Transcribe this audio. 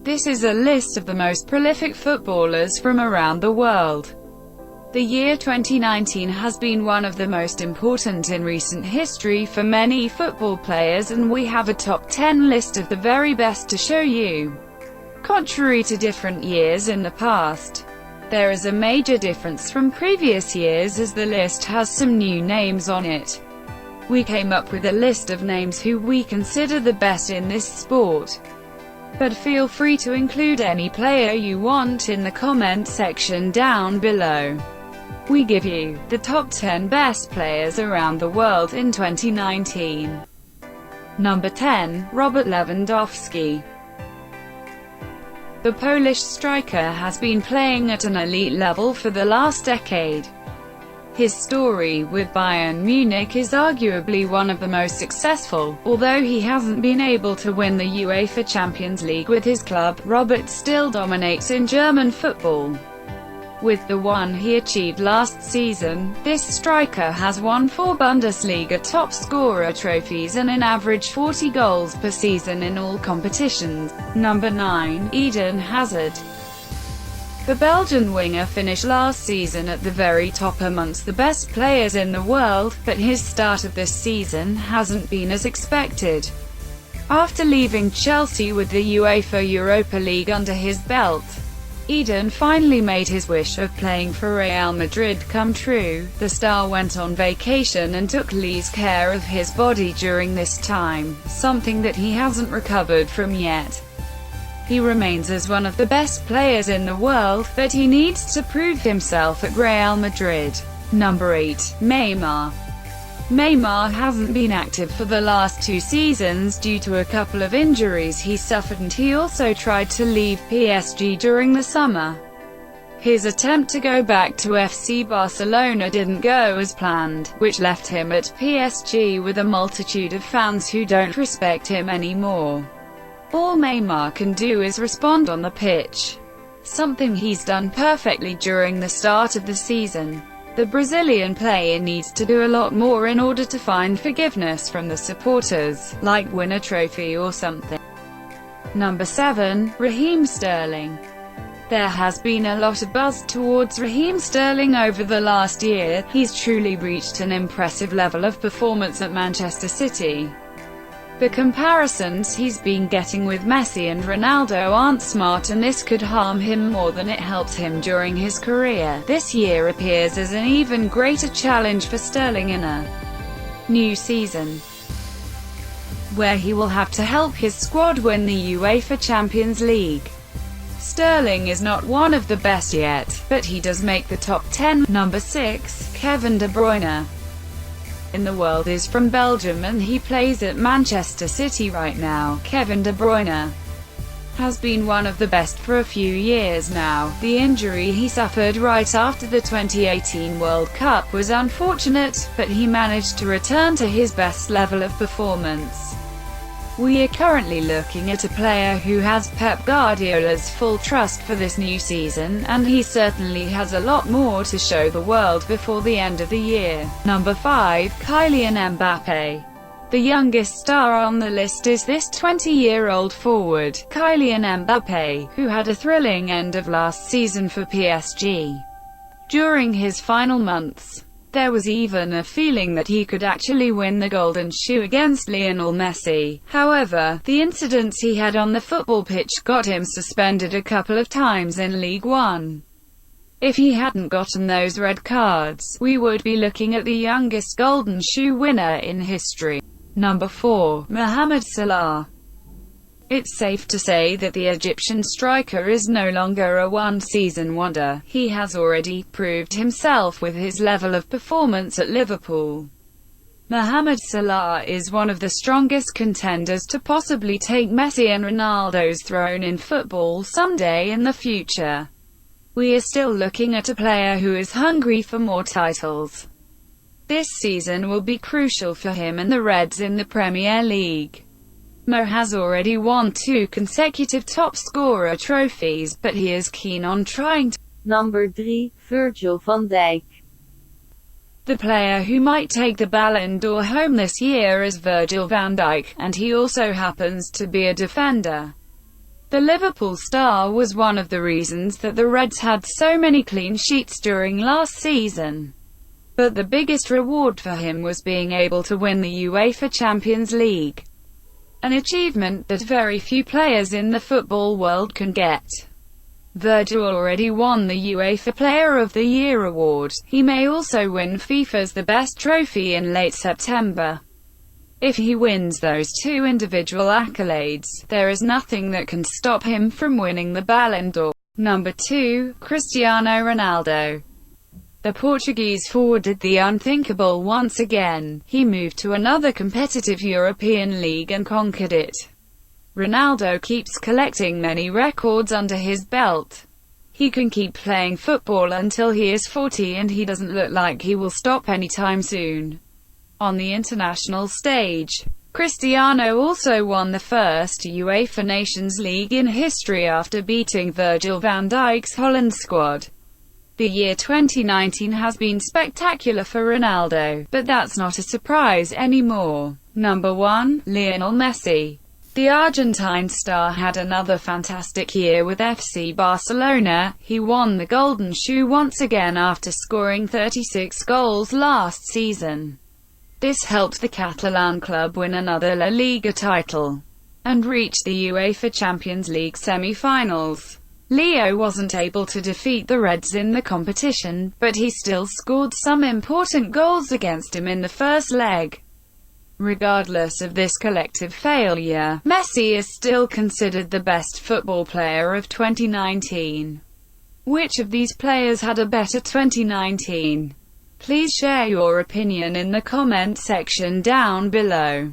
This is a list of the most prolific footballers from around the world. The year 2019 has been one of the most important in recent history for many football players, and we have a top 10 list of the very best to show you. Contrary to different years in the past, there is a major difference from previous years as the list has some new names on it. We came up with a list of names who we consider the best in this sport. But feel free to include any player you want in the comment section down below. We give you the top 10 best players around the world in 2019. Number 10. Robert Lewandowski. The Polish striker has been playing at an elite level for the last decade. His story with Bayern Munich is arguably one of the most successful. Although he hasn't been able to win the UEFA Champions League with his club, Robert still dominates in German football. With the one he achieved last season, this striker has won 4 Bundesliga top scorer trophies and an average 40 goals per season in all competitions. Number 9. Eden Hazard. The Belgian winger finished last season at the very top amongst the best players in the world, but his start of this season hasn't been as expected. After leaving Chelsea with the UEFA Europa League under his belt, Eden finally made his wish of playing for Real Madrid come true. The star went on vacation and took least care of his body during this time, something that he hasn't recovered from yet. He remains as one of the best players in the world, but he needs to prove himself at Real Madrid. Number 8. Neymar. Neymar hasn't been active for the last 2 seasons due to a couple of injuries he suffered, and he also tried to leave PSG during the summer. His attempt to go back to FC Barcelona didn't go as planned, which left him at PSG with a multitude of fans who don't respect him anymore. All Neymar can do is respond on the pitch, something he's done perfectly during the start of the season. The Brazilian player needs to do a lot more in order to find forgiveness from the supporters, like win a trophy or something. Number 7. Raheem Sterling. There has been a lot of buzz towards Raheem Sterling over the last year. He's truly reached an impressive level of performance at Manchester City. The comparisons he's been getting with Messi and Ronaldo aren't smart, and this could harm him more than it helps him during his career. This year appears as an even greater challenge for Sterling in a new season, where he will have to help his squad win the UEFA Champions League. Sterling is not one of the best yet, but he does make the top 10. Number 6. Kevin De Bruyne. In the world is from Belgium and he plays at Manchester City right now. Kevin De Bruyne has been one of the best for a few years now. The injury he suffered right after the 2018 World Cup was unfortunate, but he managed to return to his best level of performance. We are currently looking at a player who has Pep Guardiola's full trust for this new season, and he certainly has a lot more to show the world before the end of the year. Number 5. Kylian Mbappé. The youngest star on the list is this 20-year-old forward, Kylian Mbappé, who had a thrilling end of last season for PSG. During his final months, there was even a feeling that he could actually win the Golden Shoe against Lionel Messi. However, the incidents he had on the football pitch got him suspended a couple of times in League One. If he hadn't gotten those red cards, we would be looking at the youngest Golden Shoe winner in history. Number 4. Mohamed Salah. It's safe to say that the Egyptian striker is no longer a one-season wonder. He has already proved himself with his level of performance at Liverpool. Mohamed Salah is one of the strongest contenders to possibly take Messi and Ronaldo's throne in football someday in the future. We are still looking at a player who is hungry for more titles. This season will be crucial for him and the Reds in the Premier League. Mo has already won 2 consecutive top scorer trophies, but he is keen on trying to. Number 3. Virgil van Dijk. The player who might take the Ballon d'Or home this year is Virgil van Dijk, and he also happens to be a defender. The Liverpool star was one of the reasons that the Reds had so many clean sheets during last season. But the biggest reward for him was being able to win the UEFA Champions League, an achievement that very few players in the football world can get. Virgil already won the UEFA Player of the Year award. He may also win FIFA's The Best trophy in late September. If he wins those two individual accolades, there is nothing that can stop him from winning the Ballon d'Or. Number 2, Cristiano Ronaldo. The Portuguese forward did the unthinkable once again. He moved to another competitive European league and conquered it. Ronaldo keeps collecting many records under his belt. He can keep playing football until he is 40 and he doesn't look like he will stop anytime soon. On the international stage, Cristiano also won the first UEFA Nations League in history after beating Virgil van Dijk's Holland squad. The year 2019 has been spectacular for Ronaldo, but that's not a surprise anymore. Number 1, Lionel Messi. The Argentine star had another fantastic year with FC Barcelona. He won the Golden Shoe once again after scoring 36 goals last season. This helped the Catalan club win another La Liga title and reach the UEFA Champions League semi-finals. Leo wasn't able to defeat the Reds in the competition, but he still scored some important goals against him in the first leg. Regardless of this collective failure, Messi is still considered the best football player of 2019. Which of these players had a better 2019? Please share your opinion in the comment section down below.